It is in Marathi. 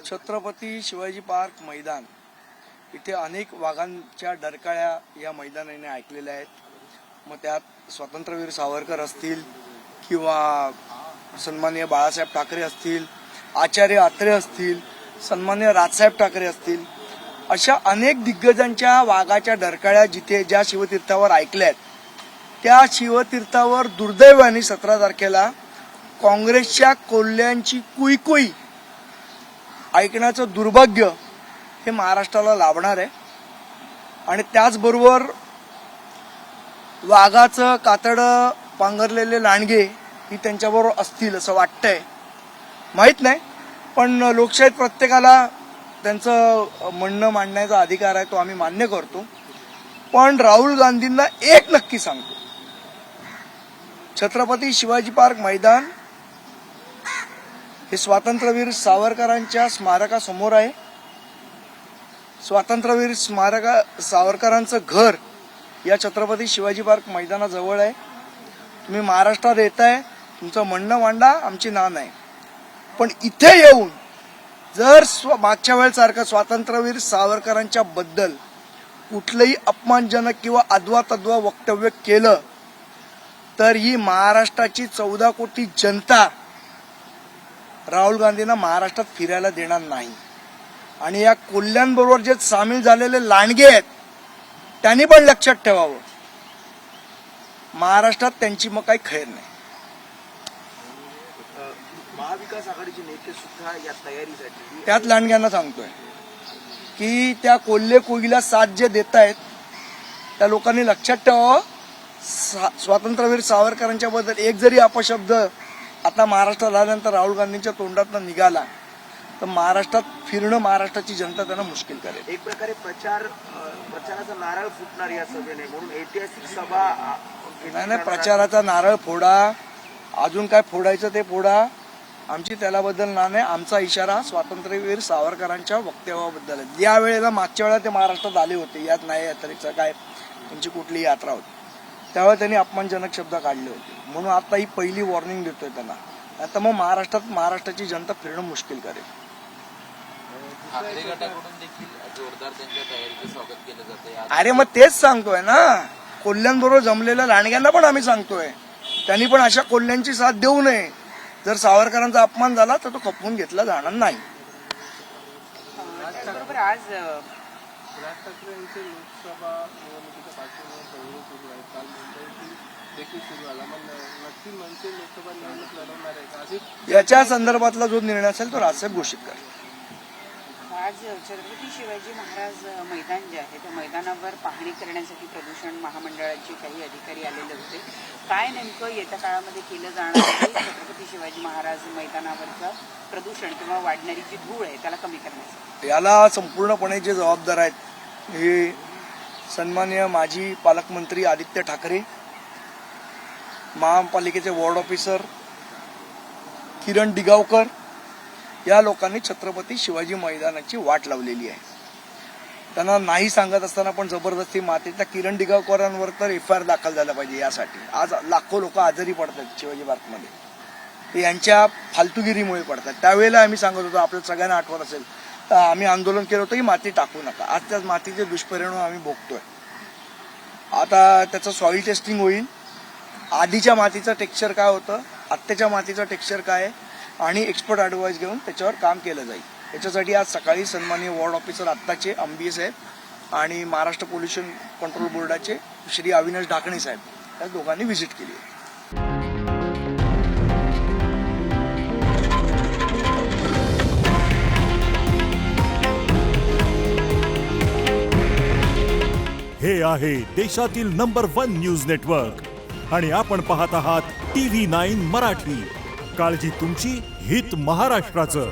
छत्रपती शिवाजी पार्क मैदान इथे अनेक वाघांच्या डरकाळ्या या मैदानाने ऐकलेल्या आहेत। मग त्यात स्वातंत्र्यवीर सावरकर असतील किंवा सन्माननीय बाळासाहेब ठाकरे असतील, आचार्य अत्रे असतील, सन्माननीय राजसाहेब ठाकरे असतील, अशा अनेक दिग्गजांच्या वाघाच्या डरकाळ्या जिथे ज्या शिवतीर्थावर ऐकल्या आहेत त्या शिवतीर्थावर दुर्दैवाने 17 तारखेला काँग्रेसच्या कोल्ह्यांची कुईकुई ऐकण्याचं दुर्भाग्य हे महाराष्ट्राला लाभणार आहे। आणि त्याचबरोबर वाघाचं कातडं पांघरलेले लांडगे ही त्यांच्याबरोबर असतील असं वाटतंय, माहित नाही, पण लोकशाहीत प्रत्येकाला त्यांचं म्हणणं मांडण्याचा अधिकार आहे, तो आम्ही मान्य करतो। पण राहुल गांधींना एक नक्की सांगतो, छत्रपती शिवाजी पार्क मैदान हे स्वातंत्र्यवीर सावरकरांच्या स्मारकासमोर आहे। स्वातंत्र्यवीर सावरकरांचं घर या छत्रपती शिवाजी पार्क मैदानाजवळ आहे। तुम्ही महाराष्ट्रात येताय, तुमचं म्हणणं मांडा, आमची ना नाही, पण इथे येऊन जर मागच्या वेळेसारखं स्वातंत्र्यवीर सावरकरांच्या बद्दल कुठलंही अपमानजनक किंवा अद्वा तद्वा वक्तव्य केलं तर ही महाराष्ट्राची 14 कोटी जनता राहुल गांधींना महाराष्ट्रात फिरायला देणार नाही। आणि या कोल्ह्यांबरोबर जे सामील झालेले लांडगे आहेत त्यांनी पण लक्षात ठेवावं, महाराष्ट्रात त्यांची मग काही खैर नाही। महाविकास आघाडीचे नेते सुद्धा या तयारीसाठी त्यात लांडग्यांना सांगतोय की त्या कोल्हे कोगीला साथ जे देत आहेत त्या लोकांनी लक्षात ठेवावं, स्वातंत्र्यवीर सावरकरांच्या बद्दल एक जरी अपशब्द आता महाराष्ट्रात आल्यानंतर राहुल गांधींच्या तोंडातून निघाला तर महाराष्ट्रात फिरणं महाराष्ट्राची जनता त्यांना मुश्किल करेल। एक प्रकारे प्रचाराचा नारळ फुटणार या सभेने, म्हणून ऐतिहासिक सभा नाही, प्रचाराचा नारळ फोडा, अजून काय फोडायचं ते फोडा, आमची त्यालाबद्दल ना नाही। आमचा इशारा स्वातंत्र्यवीर सावरकरांच्या वक्तव्याबद्दल आहे। या वेळेला मागच्या वेळेला ते महाराष्ट्रात आले होते, यात नाही यात्रेचं काय त्यांची कुठली यात्रा होती, त्यावेळेला त्यांनी अपमानजनक शब्द काढले होते, म्हणून आता ही पहिली वॉर्निंग देतोय त्यांना। आता मग महाराष्ट्राची जनता फिरणं मुश्किल करेल। ठाकरे गटाकडून देखील जोरदार त्यांच्या तयारीचं स्वागत केलं जातंय। अरे मग तेच सांगतोय ना, कोल्ह्यांबरोबर जमलेल्या लांडग्यांना पण आम्ही सांगतोय त्यांनी पण अशा कोल्ह्यांची साथ देऊ नये। जर सावरकरांचा अपमान झाला तर तो खपवून घेतला जाणार नाही। त्याचबरोबर आज राज ठाकरे यांचे लोकसभा निवडणुकीच्या पार्श्वभूमीवर सुरू आहे, काल मुंबईतील देखील सुरू झाला, मग नक्की मनसे लोकसभा निवडणूक लढवणार आहे का? याच्या संदर्भातला जो निर्णय असेल तो राजसाहेब घोषित करेल। आज छत्रपती शिवाजी महाराज मैदान जे आहे त्या मैदानावर पाहणी करण्यासाठी प्रदूषण महामंडळाचे काही अधिकारी आलेले होते। काय नेमकं येत्या काळामध्ये केलं जाणार आहे छत्रपती शिवाजी महाराज मैदानावरचं प्रदूषण किंवा वाढणारी जी धूळ आहे त्याला कमी करण्यासाठी? याला संपूर्णपणे जे जबाबदार आहेत हे सन्माननीय माजी पालकमंत्री आदित्य ठाकरे, महापालिकेचे वॉर्ड ऑफिसर किरण दिगावकर, या लोकांनी छत्रपती शिवाजी मैदानाची वाट लावलेली आहे। त्यांना नाही सांगत असताना पण जबरदस्ती मातेच्या किरण दिगावकरांवर तर FIR दाखल झाला पाहिजे। यासाठी आज लाखो लोक आजारी पडतात शिवाजी पार्कमध्ये, ते यांच्या फालतुगिरीमुळे पडतात। त्यावेळेला आम्ही सांगत होतो, आपल्या सगळ्यांना आठवत असेल तर आम्ही आंदोलन केलं होतं की माती टाकू नका। आज त्याच मातीचे दुष्परिणाम आम्ही भोगतोय। आता त्याचं सॉइल टेस्टिंग होईल, आधीच्या मातीचं टेक्स्चर काय होतं, आत्ताच्या मातीचं टेक्स्चर काय आहे, आणि एक्सपर्ट ॲडवाईस घेऊन त्याच्यावर काम केलं जाईल। याच्यासाठी आज सकाळी सन्माननीय वॉर्ड ऑफिसर आत्ताचे अंबिये साहेब आणि महाराष्ट्र पोल्युशन कंट्रोल बोर्डाचे श्री अविनाश ढाकणे साहेब या दोघांनी व्हिजिट केली आहे। हे आहे देशातील नंबर 1 न्यूज नेटवर्क आणि आपण पाहत आहात TV9 मराठी। काळजी तुमची, हित महाराष्ट्राचं।